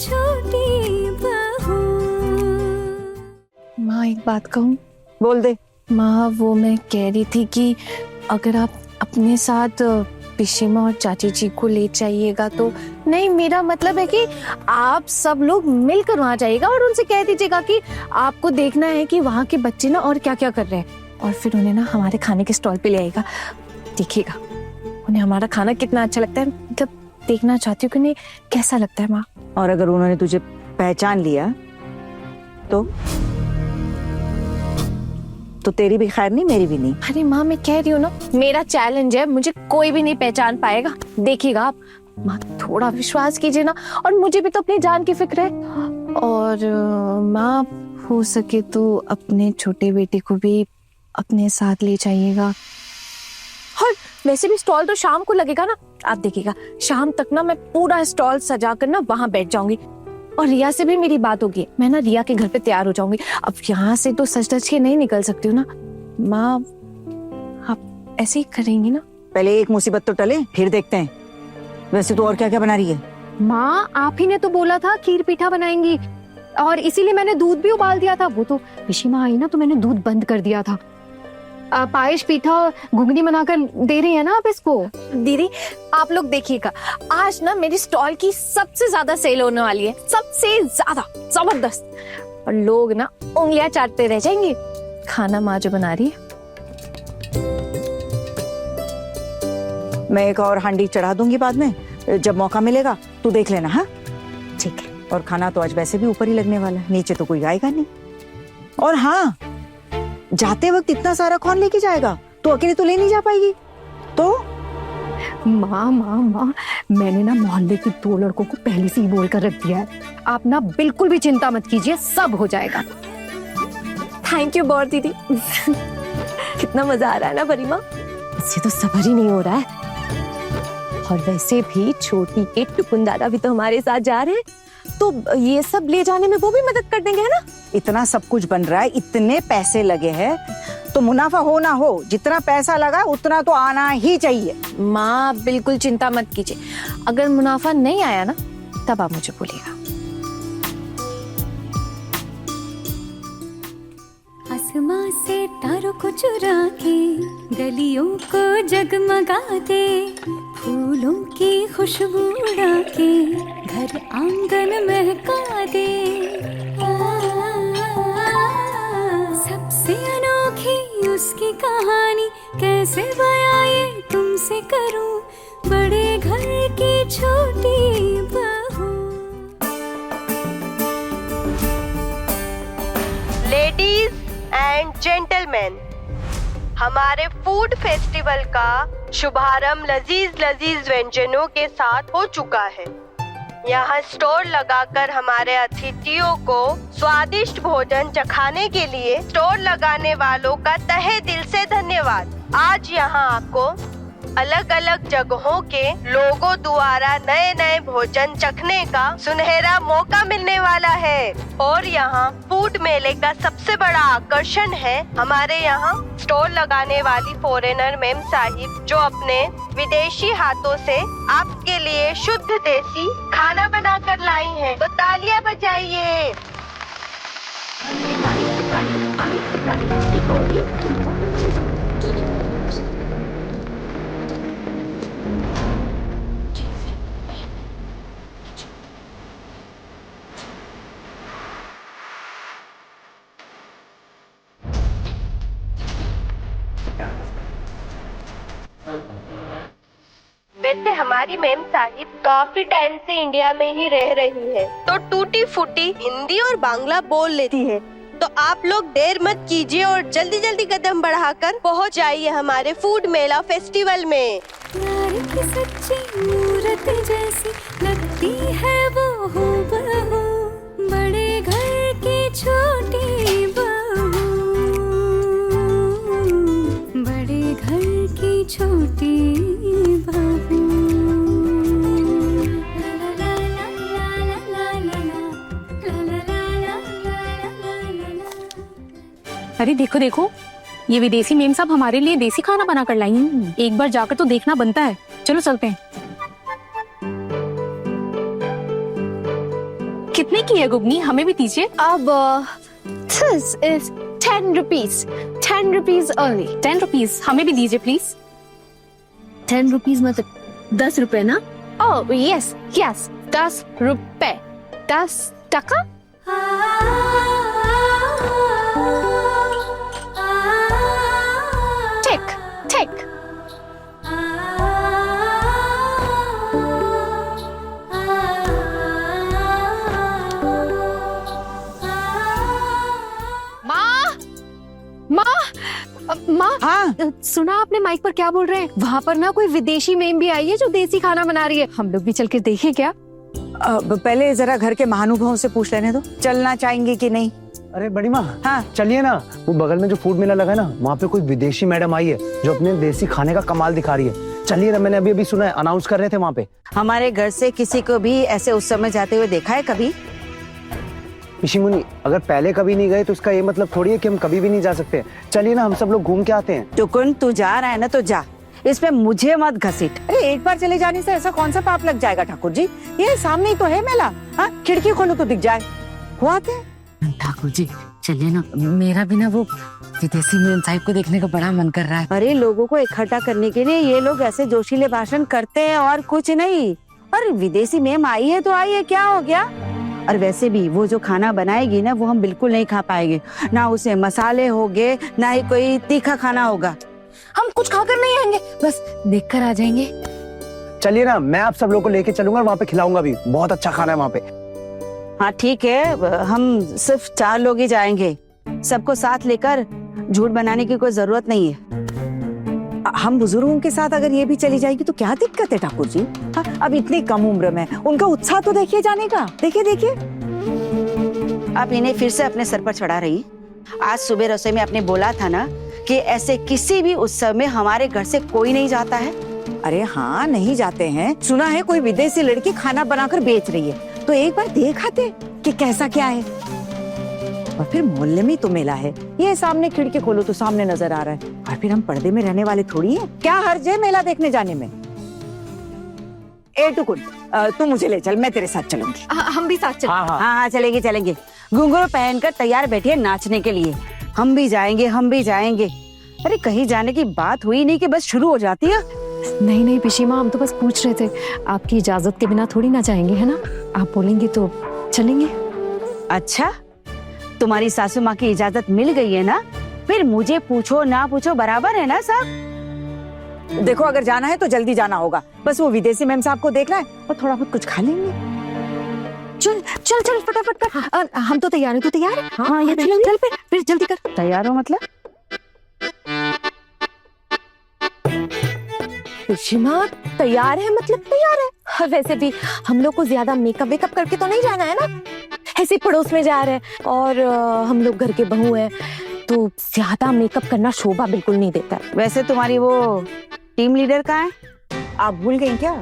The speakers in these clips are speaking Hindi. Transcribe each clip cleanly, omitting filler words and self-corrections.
छोटी बहू। माँ एक बात कहूँ? बोल दे। माँ वो मैं कह रही थी कि अगर आप अपने साथ पिशीमा और चाची जी को ले जाइएगा तो। नहीं, मेरा मतलब है कि आप सब लोग मिलकर वहाँ जाइएगा और उनसे कह दीजिएगा कि आपको देखना है कि वहाँ के बच्चे ना और क्या क्या कर रहे हैं, और फिर उन्हें ना हमारे खाने के स्टॉल पे ले आएगा। देखिएगा उन्हें हमारा खाना कितना अच्छा लगता है, मतलब देखना चाहती हूँ कि उन्हें कैसा लगता है। माँ, और अगर उन्होंने तुझे पहचान लिया तो तेरी भी खैर नहीं, मेरी भी नहीं। अरे माँ मैं कह रही हूँ ना, मेरा चैलेंज है, मुझे कोई भी नहीं पहचान पाएगा, देखिएगा आप। माँ थोड़ा विश्वास कीजिए ना, और मुझे भी तो अपनी जान की फिक्र है। और माँ हो सके तो अपने छोटे बेटे को भी अपने साथ ले जाइएगा। और वैसे भी स्टॉल तो शाम को लगेगा ना, आप देखिएगा शाम तक ना मैं पूरा स्टॉल सजा कर ना वहां बैठ जाऊंगी, और रिया से भी मेरी बात होगी। मैं ना रिया के घर पे तैयार हो जाऊंगी। अब यहाँ से तो सच धज के नहीं निकल सकती हूँ ना। माँ आप ऐसे ही करेंगी ना? पहले एक मुसीबत तो टले, फिर देखते हैं। वैसे तो और क्या क्या बना रही है? माँ आप ही ने तो बोला था खीर पीठा बनाएंगी, और इसीलिए मैंने दूध भी उबाल दिया था। वो तो पिशीमा आई ना तो मैंने दूध बंद कर दिया था। पायस पीठा घुगनी बनाकर दे रही है ना आप इसको। दीदी आप लोग देखिएगा, आज ना मेरी स्टॉल की सबसे ज्यादा सेल होने वाली है, सबसे ज्यादा, जबरदस्त। और लोग ना उंगलियां चाटते रह जाएंगे। खाना माँ जो बना रही है। मैं एक और हांडी चढ़ा दूंगी बाद में, जब मौका मिलेगा तू देख लेना। हाँ ठीक है। और खाना तो आज वैसे भी ऊपर ही लगने वाला है, नीचे तो कोई आएगा नहीं। और हाँ, जाते वक्त इतना सारा कौन लेके जाएगा? तो अकेले तो ले नहीं जा पाएगी। तो माँ माँ माँ मैंने ना मोहल्ले की 2 लड़कों को पहले से ही बोल कर रख दिया है। आप ना बिल्कुल भी चिंता मत कीजिए, सब हो जाएगा। थैंक यू बहुत दीदी। कितना मजा आ रहा है ना परिमा। इससे तो सब्र ही नहीं हो रहा है। और वैसे भी छोटी के टुकुन दादा भी तो हमारे साथ जा रहे हैं, तो ये सब ले जाने में वो भी मदद कर देंगे, है ना? इतना सब कुछ बन रहा है, इतने पैसे लगे हैं, तो मुनाफा हो ना हो, जितना पैसा लगा उतना तो आना ही चाहिए। माँ बिल्कुल चिंता मत कीजिए, अगर मुनाफा नहीं आया ना तब आप मुझे बोलिएगा। आसमां से तारों को चुरा के गलियों को जगमगा दे, फूलों की खुशबू उड़ा के घर आंगन महका दे। सबसे अनोखी उसकी कहानी कैसे बयां ये तुमसे करूं, बड़े घर की छोटी बहू। लेडीज एंड जेंटलमैन, हमारे फूड फेस्टिवल का शुभारंभ लजीज लजीज व्यंजनों के साथ हो चुका है। यहाँ स्टोर लगाकर हमारे अतिथियों को स्वादिष्ट भोजन चखाने के लिए स्टोर लगाने वालों का तहे दिल से धन्यवाद। आज यहाँ आपको अलग अलग जगहों के लोगों द्वारा नए नए भोजन चखने का सुनहरा मौका मिलने वाला है। और यहाँ फूड मेले का सबसे बड़ा आकर्षण है हमारे यहाँ स्टॉल लगाने वाली फॉरेनर मैम साहिब, जो अपने विदेशी हाथों से आपके लिए शुद्ध देसी खाना बना कर लाई हैं। तो तालियां बजाइए। वैसे हमारी मैम साहिब काफी टाइम से इंडिया में ही रह रही है, तो टूटी फूटी हिंदी और बांग्ला बोल लेती है। तो आप लोग देर मत कीजिए और जल्दी जल्दी कदम बढ़ाकर पहुंच जाइए हमारे फूड मेला फेस्टिवल में। प्यार की सच्ची मूरत जैसी लगती है वो हूबहू, बड़े घर की छोटी बहू, बड़े घर की छोटी बहू। अरे देखो देखो, ये विदेशी मेम साहब हमारे लिए देसी खाना बना कर लाई हैं। एक बार जाकर तो देखना बनता है। चलो चलते हैं। कितने की है गुगनी, हमें भी दीजिए। अब this is 10 rupees, 10 rupees only. 10 rupees हमें भी दीजिए प्लीज। 10 रुपीज मतलब 10 रुपए ना? ओह यस यस, 10 रुपए, 10 टका। ठीक ठीक। माँ, हाँ सुना आपने माइक पर क्या बोल रहे हैं? वहाँ पर ना कोई विदेशी मेम भी आई है जो देसी खाना बना रही है। हम लोग भी चल के देखें क्या? पहले जरा घर के महानुभावों से पूछ लेने दो, चलना चाहेंगे कि नहीं। अरे बड़ी माँ, हाँ चलिए ना, वो बगल में जो फूड मेला लगा है ना, वहाँ पे कोई विदेशी मैडम आई है जो अपने देसी खाने का कमाल दिखा रही है। चलिए ना, मैंने अभी अभी सुना है, अनाउंस कर रहे थे वहाँ पे। हमारे घर से किसी को भी ऐसे उस समय जाते हुए देखा है कभी? ऋषि मुनि, अगर पहले कभी नहीं गए तो इसका ये मतलब थोड़ी है कि हम कभी भी नहीं जा सकते। चलिए ना, हम सब लोग घूम के आते हैं। टुकुन, तू जा रहा है ना तो जा, इसमें मुझे मत घसीट। अरे एक बार चले जाने से ऐसा कौन सा पाप लग जाएगा ठाकुर जी? ये सामने ही तो है मेला। हाँ, खिड़की खोलो तो दिख जाए। हुआते ठाकुर जी चलिए ना, मेरा भी ना वो विदेशी मेम साहिब को देखने का बड़ा मन कर रहा है। अरे लोगों को इकट्ठा करने के लिए ये लोग ऐसे जोशीले भाषण करते हैं और कुछ नहीं। और विदेशी मेम आई है तो आई है, क्या हो गया? और वैसे भी वो जो खाना बनाएगी ना, वो हम बिल्कुल नहीं खा पाएंगे। ना उसमें मसाले होंगे, ना ही कोई तीखा खाना होगा। हम कुछ खाकर नहीं आएंगे, बस देखकर आ जाएंगे। चलिए ना, मैं आप सब लोग को लेके चलूंगा, वहाँ पे खिलाऊंगा भी। बहुत अच्छा खाना है वहाँ पे। हाँ ठीक है, हम सिर्फ 4 लोग ही जाएंगे। सबको साथ लेकर झूठ बनाने की कोई जरूरत नहीं है। हम बुजुर्गों के साथ अगर ये भी चली जाएगी तो क्या दिक्कत है ठाकुर जी? हाँ, अब इतनी कम उम्र में उनका उत्साह तो देखिए जाने का। देखिए देखिए, आप इन्हें फिर से अपने सर पर चढ़ा रही। आज सुबह रसोई में आपने बोला था ना कि ऐसे किसी भी उत्सव में हमारे घर से कोई नहीं जाता है। अरे हाँ, नहीं जाते हैं। सुना है कोई विदेशी लड़की खाना बनाकर बेच रही है, तो एक बार देख आते कि कैसा क्या है। और फिर मोहल्ले में तो मेला है, ये सामने खिड़की खोलो तो सामने नजर आ रहा है। और फिर हम पर्दे में रहने वाले थोड़ी हैं। क्या हर्ज है मेला देखने जाने में? ए टुकुन, तू मुझे ले चल, मैं तेरे साथ चलूंगी। हम भी साथ चलें। हाँ हाँ, हाँ हाँ चलेंगे चलेंगे। घुंघरू पहनकर तैयार बैठिए नाचने के लिए। हम भी जाएंगे, हम भी जाएंगे। अरे कहीं जाने की बात हुई नहीं कि बस शुरू हो जाती है। नहीं नहीं पिशी माँ, हम तो बस पूछ रहे थे, आपकी इजाजत के बिना थोड़ी ना जाएंगे, है ना? आप बोलेंगे तो चलेंगे। अच्छा, तुम्हारी सासू माँ की इजाजत मिल गई है ना? फिर मुझे पूछो ना पूछो बराबर है ना सब। देखो, अगर जाना है तो जल्दी जाना होगा। बस वो विदेशी मेम साहब को देखना है और थोड़ा बहुत कुछ खा लेंगे। चल चल चल फटाफट कर। हम तो तैयार हैं, तू तैयार है? हाँ ये चल फिर जल्दी कर। तैयार हो मतलब? पिशिमा तैयार है मतलब तैयार है। और वैसे भी हम लोग को ज्यादा मेकअप वेकअप करके तो नहीं जाना है ना, ऐसे पड़ोस में जा रहे हैं और हम लोग घर के बहू हैं, तो ज्यादा मेकअप करना शोभा बिल्कुल नहीं देता है। वैसे तुम्हारी वो टीम लीडर कहाँ है? आप भूल गई क्या?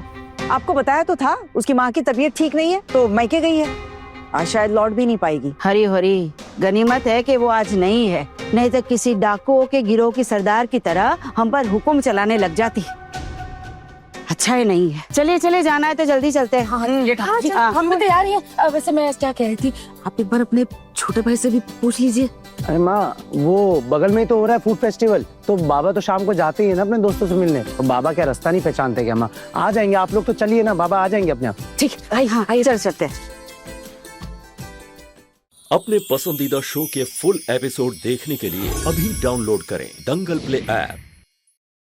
आपको बताया तो था, उसकी माँ की तबीयत ठीक नहीं है तो मैके गई है। आज शायद लौट भी नहीं पाएगी। हरी हरी गनीमत है कि वो आज नहीं है, नहीं तो किसी डाकुओं के गिरोह की सरदार की तरह हम पर हुक्म चलाने लग जाती। अच्छा है नहीं है। चलिए चलिए, जाना है तो जल्दी चलते हैं। हम भी तैयार हैं। वैसे मैं क्या कह रही थी, आप एक बार अपने छोटे भाई से भी पूछ लीजिए। अरे माँ, वो बगल में ही तो हो रहा है फूड फेस्टिवल, तो बाबा तो शाम को जाते ही है ना अपने दोस्तों से मिलने। तो बाबा क्या रास्ता नहीं पहचानते क्या? माँ आ जाएंगे आप लोग, तो चलिए ना, बाबा आ जाएंगे अपने आप। ठीक, आइए चल सकते हैं। अपने पसंदीदा शो के फुल एपिसोड देखने के लिए अभी डाउनलोड करें दंगल प्ले ऐप।